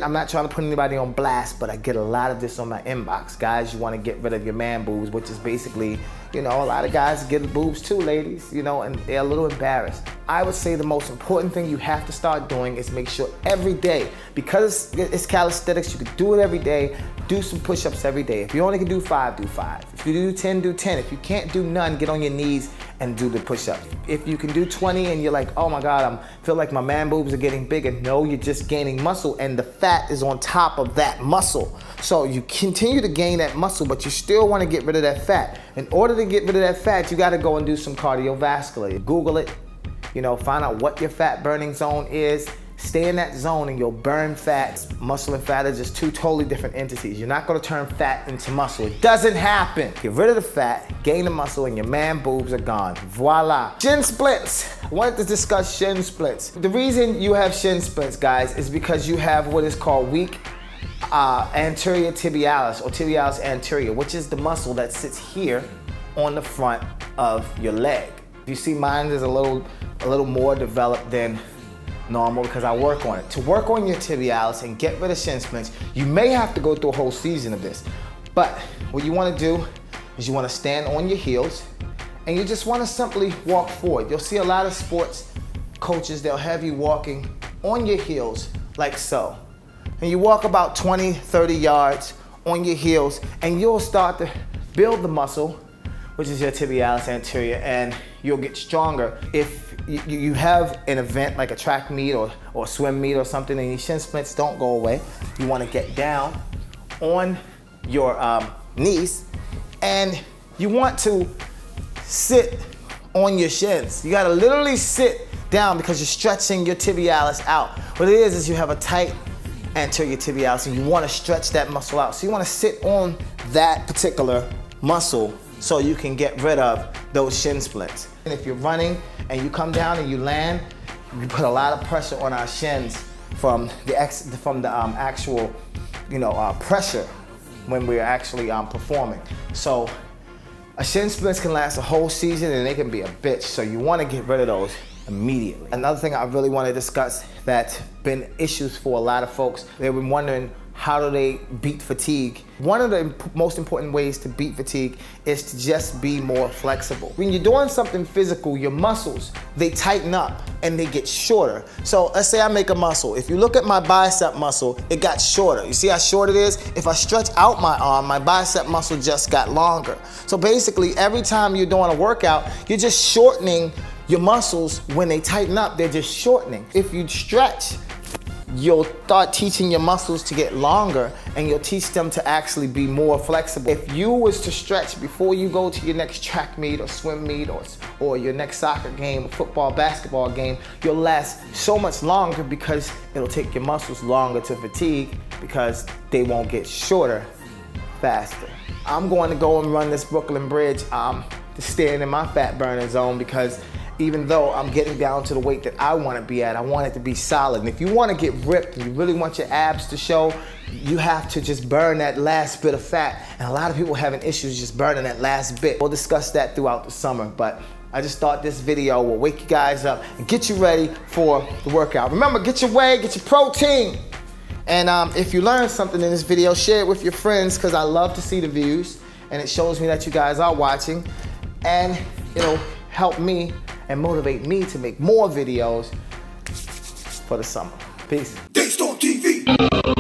I'm not trying to put anybody on blast, but I get a lot of this on my inbox. Guys, you want to get rid of your man boobs, which is basically, you know, a lot of guys get boobs too, ladies, you know, and they're a little embarrassed. I would say the most important thing you have to start doing is make sure every day, because it's calisthenics, you can do it every day, do some push-ups every day. If you only can do 5, do 5. If you do 10, do 10. If you can't do none, get on your knees and do the push-ups. If you can do 20 and you're like, oh my God, I feel like my man boobs are getting bigger. No, you're just gaining muscle and the fat is on top of that muscle. So you continue to gain that muscle, but you still want to get rid of that fat. In order to get rid of that fat, you got to go and do some cardiovascular. Google it, you know, find out what your fat burning zone is. Stay in that zone and you'll burn fats. Muscle and fat are just two totally different entities. You're not gonna turn fat into muscle. It doesn't happen. Get rid of the fat, gain the muscle, and your man boobs are gone. Voila. Shin splints. I wanted to discuss shin splints. The reason you have shin splints, guys, is because you have what is called weak anterior tibialis or tibialis anterior, which is the muscle that sits here on the front of your leg. You see mine is a little more developed than normal because I work on it. To work on your tibialis and get rid of shin splints, you may have to go through a whole season of this. But what you want to do is you want to stand on your heels and you just want to simply walk forward. You'll see a lot of sports coaches, they'll have you walking on your heels like so. And you walk about 20, 30 yards on your heels and you'll start to build the muscle, which is your tibialis anterior, and you'll get stronger. If you have an event like a track meet or a swim meet or something and your shin splints don't go away, you wanna get down on your knees and you want to sit on your shins. You gotta literally sit down because you're stretching your tibialis out. What it is you have a tight anterior tibialis and you wanna stretch that muscle out. So you wanna sit on that particular muscle so you can get rid of those shin splints. And if you're running and you come down and you land, you put a lot of pressure on our shins from the actual, you know, pressure when we're actually performing. So a shin splints can last a whole season and they can be a bitch. So you want to get rid of those immediately. Another thing I really want to discuss that's been issues for a lot of folks. They've been wondering, how do they beat fatigue? One of the most important ways to beat fatigue is to just be more flexible. When you're doing something physical, your muscles, they tighten up and they get shorter. So let's say I make a muscle. If you look at my bicep muscle, it got shorter. You see how short it is? If I stretch out my arm, my bicep muscle just got longer. So basically, every time you're doing a workout, you're just shortening your muscles. When they tighten up, they're just shortening. If you stretch, you'll start teaching your muscles to get longer and you'll teach them to actually be more flexible. If you was to stretch before you go to your next track meet or swim meet or your next soccer game, football, basketball game, you'll last so much longer because it'll take your muscles longer to fatigue because they won't get shorter faster. I'm going to go and run this Brooklyn Bridge to stand in my fat burning zone because even though I'm getting down to the weight that I want to be at, I want it to be solid. And if you want to get ripped and you really want your abs to show, you have to just burn that last bit of fat. And a lot of people having issues just burning that last bit. We'll discuss that throughout the summer, but I just thought this video will wake you guys up and get you ready for the workout. Remember, get your whey, get your protein. And if you learned something in this video, share it with your friends because I love to see the views and it shows me that you guys are watching and it'll help me and motivate me to make more videos for the summer. Peace. DeStorm TV.